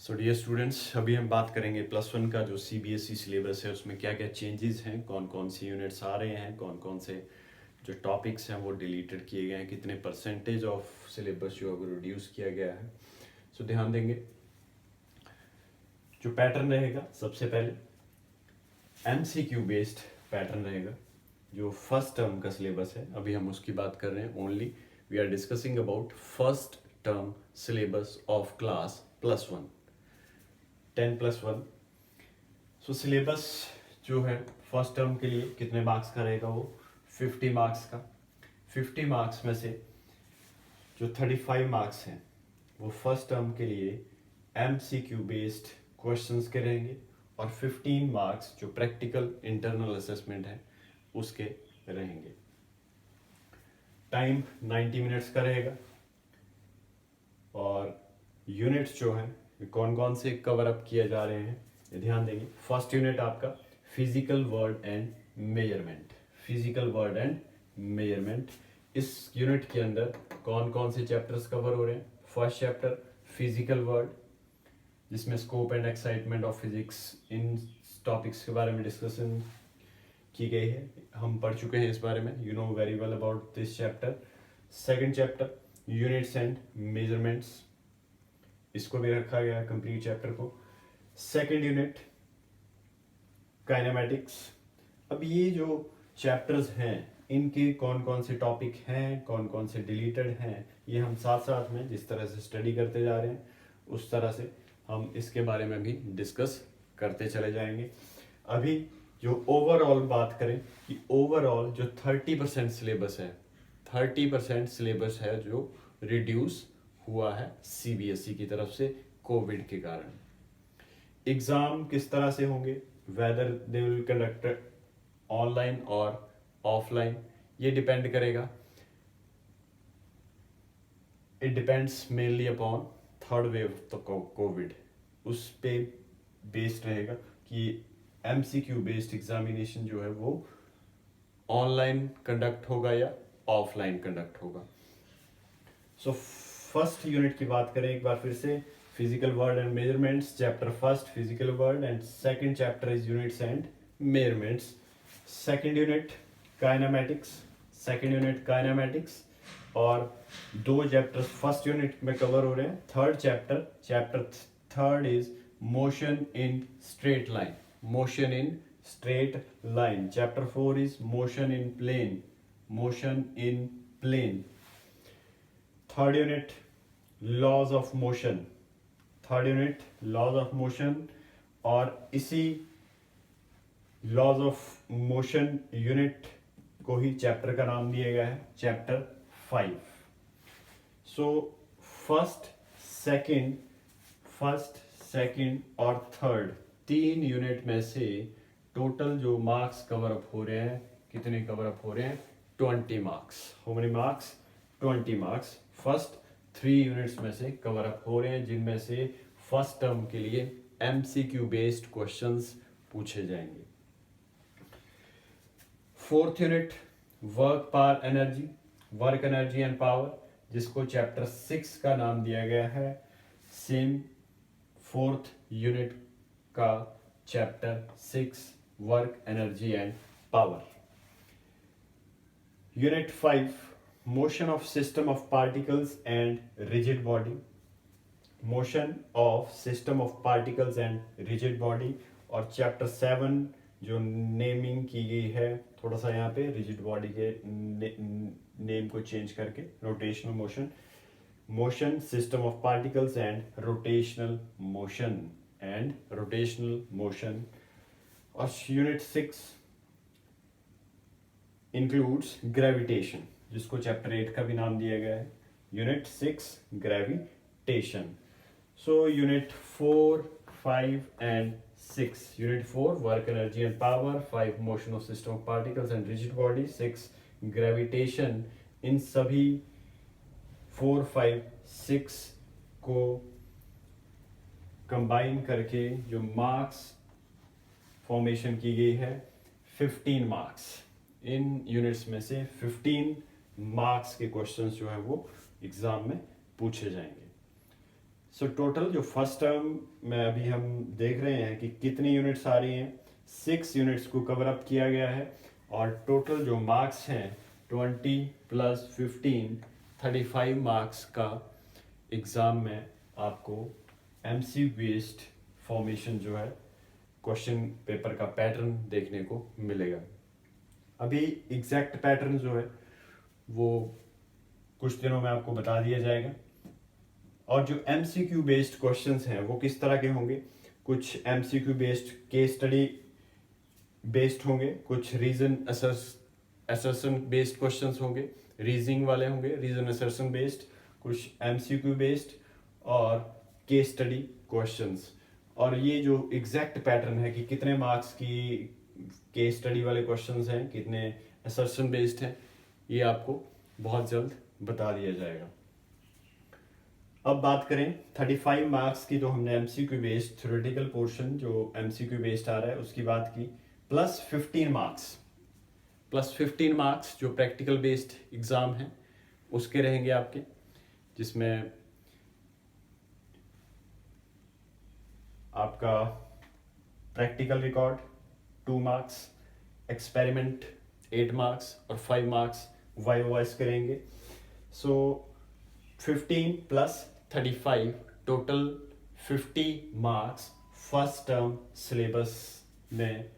So dear students, अभी हम बात करेंगे +1 का जो सीबीएसई सिलेबस है उसमें क्या क्या चेंजेस हैं, कौन कौन सी यूनिट्स आ रहे हैं, कौन कौन से जो टॉपिक्स हैं वो डिलीटेड किए गए हैं, कितने परसेंटेज ऑफ सिलेबस जो है वो रिड्यूस किया गया है। सो ध्यान देंगे जो पैटर्न रहेगा, सबसे पहले एमसीक्यू बेस्ड पैटर्न रहेगा। जो फर्स्ट टर्म का सिलेबस है अभी हम उसकी बात कर रहे हैं। Only we are discussing about first term syllabus of class +1 10+1। So syllabus जो है फर्स्ट टर्म के लिए कितने मार्क्स का रहेगा, वो 50 मार्क्स का। 50 मार्क्स में से जो 35 मार्क्स हैं वो फर्स्ट टर्म के लिए एमसीक्यू बेस्ड क्वेश्चंस के रहेंगे और 15 मार्क्स जो प्रैक्टिकल इंटरनल असेसमेंट है उसके रहेंगे। टाइम 90 मिनट्स का रहेगा और यूनिट्स जो हैं कौन कौन से कवर अप किए जा रहे हैं ये ध्यान देंगे। फर्स्ट यूनिट आपका physical world and measurement. Physical world and measurement, इस यूनिट के अंदर कौन कौन से चैप्टर्स कवर हो रहे हैं। फर्स्ट चैप्टर फिजिकल वर्ड, जिसमें scope and excitement of physics, in topics के बारे में डिस्कशन की गई है, हम पढ़ चुके हैं इस बारे में, you know very well about this chapter. Second chapter units and measurements, इसको भी रखा गया कंप्लीट चैप्टर को। Second unit kinematics. अब ये जो चैप्टर्स हैं इनके कौन कौन से टॉपिक हैं, कौन कौन से डिलीटेड हैं, ये हम साथ साथ में जिस तरह से स्टडी करते जा रहे हैं उस तरह से हम इसके बारे में भी डिस्कस करते चले जाएंगे। अभी जो ओवरऑल बात करें कि ओवरऑल जो 30% सिलेबस है, 30% सिलेबस है जो रिड्यूस हुआ है सीबीएसई की तरफ से कोविड के कारण। एग्जाम किस तरह से होंगे, whether they will conduct online और ऑफलाइन, ये डिपेंड करेगा। It depends mainly upon third wave Covid, उस पे बेस्ड रहेगा कि एमसीक्यू बेस्ड एग्जामिनेशन जो है वो ऑनलाइन कंडक्ट होगा या ऑफलाइन कंडक्ट होगा। सो फर्स्ट यूनिट की बात करें एक बार फिर से, physical world and measurements, chapter first physical world and second chapter is units and measurements. Second unit kinematics, second unit kinematics और दो चैप्टर्स फर्स्ट यूनिट में कवर हो रहे हैं। Third chapter third is motion in straight line, motion in straight line. Chapter 4 is motion in plane, motion in plane. Third unit laws of motion, third unit laws of motion और इसी laws of motion unit को ही chapter का नाम दिया गया है chapter 5। So first second और third तीन यूनिट में से टोटल जो मार्क्स कवर अप हो रहे हैं, कितने कवर अप हो रहे हैं, 20 marks. How many marks, 20 marks first 3 units में से कवर अप हो रहे हैं, जिनमें से फर्स्ट टर्म के लिए एमसीक्यू बेस्ड क्वेश्चंस पूछे जाएंगे। Fourth unit work energy and power, जिसको चैप्टर 6 का नाम दिया गया है, सेम फोर्थ यूनिट का chapter 6 work energy and power. Unit 5 motion of system of particles and rigid body, motion of system of particles and rigid body. और chapter 7 जो naming की गई है, थोड़ा सा यहाँ पे रिजिड बॉडी के नेम को चेंज करके rotational motion, motion system of particles and rotational motion. और यूनिट 6 इंक्लूड्स ग्रेविटेशन, जिसको चैप्टर 8 का भी नाम दिया गया है, unit 6 gravitation. So unit 4, 5 and 6, unit 4 work energy and power, 5 motion of system of particles and rigid body, 6 gravitation. इन सभी 4, 5, 6 को कंबाइन करके जो मार्क्स फॉर्मेशन की गई है 15 मार्क्स। इन यूनिट्स में से 15 मार्क्स के क्वेश्चंस जो है वो एग्जाम में पूछे जाएंगे। सो टोटल जो फर्स्ट टर्म में अभी हम देख रहे हैं कि कितनी यूनिट्स आ रही हैं, 6 यूनिट्स को कवर अप किया गया है और टोटल जो मार्क्स हैं 20 + 15 35 मार्क्स का एग्ज़ाम में आपको एमसी बेस्ड फॉर्मेशन जो है क्वेश्चन पेपर का पैटर्न देखने को मिलेगा। अभी एग्जैक्ट पैटर्न जो है वो कुछ दिनों में आपको बता दिया जाएगा। और जो एमसीक्यू बेस्ड क्वेश्चंस हैं वो किस तरह के होंगे, कुछ MCQ based case study based होंगे, कुछ रीजन असर्शन बेस्ड क्वेश्चंस होंगे, रीजनिंग वाले होंगे, रीजन असर्शन बेस्ड, कुछ एमसीक्यू बेस्ड और केस स्टडी क्वेश्चंस। और ये जो एग्जैक्ट पैटर्न है कि कितने मार्क्स की केस स्टडी वाले क्वेश्चंस हैं, कितने असर्शन बेस्ड हैं, ये आपको बहुत जल्द बता दिया जाएगा। अब बात करें 35 मार्क्स की, तो हमने एमसीक्यू बेस्ड थ्योरेटिकल पोर्शन जो एमसीक्यू बेस्ड आ रहा है उसकी बात की, प्लस 15 मार्क्स जो प्रैक्टिकल बेस्ड एग्जाम है उसके रहेंगे आपके, जिसमें आपका practical record 2 marks, experiment 8 marks और 5 मार्क्स वाइस करेंगे। सो 15 + 35 total 50 marks first term syllabus में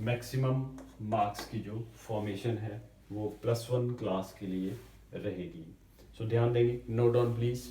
मैक्सिमम मार्क्स की जो फॉर्मेशन है वो +1 क्लास के लिए रहेगी। सो ध्यान देंगे, नोट डाउन प्लीज़।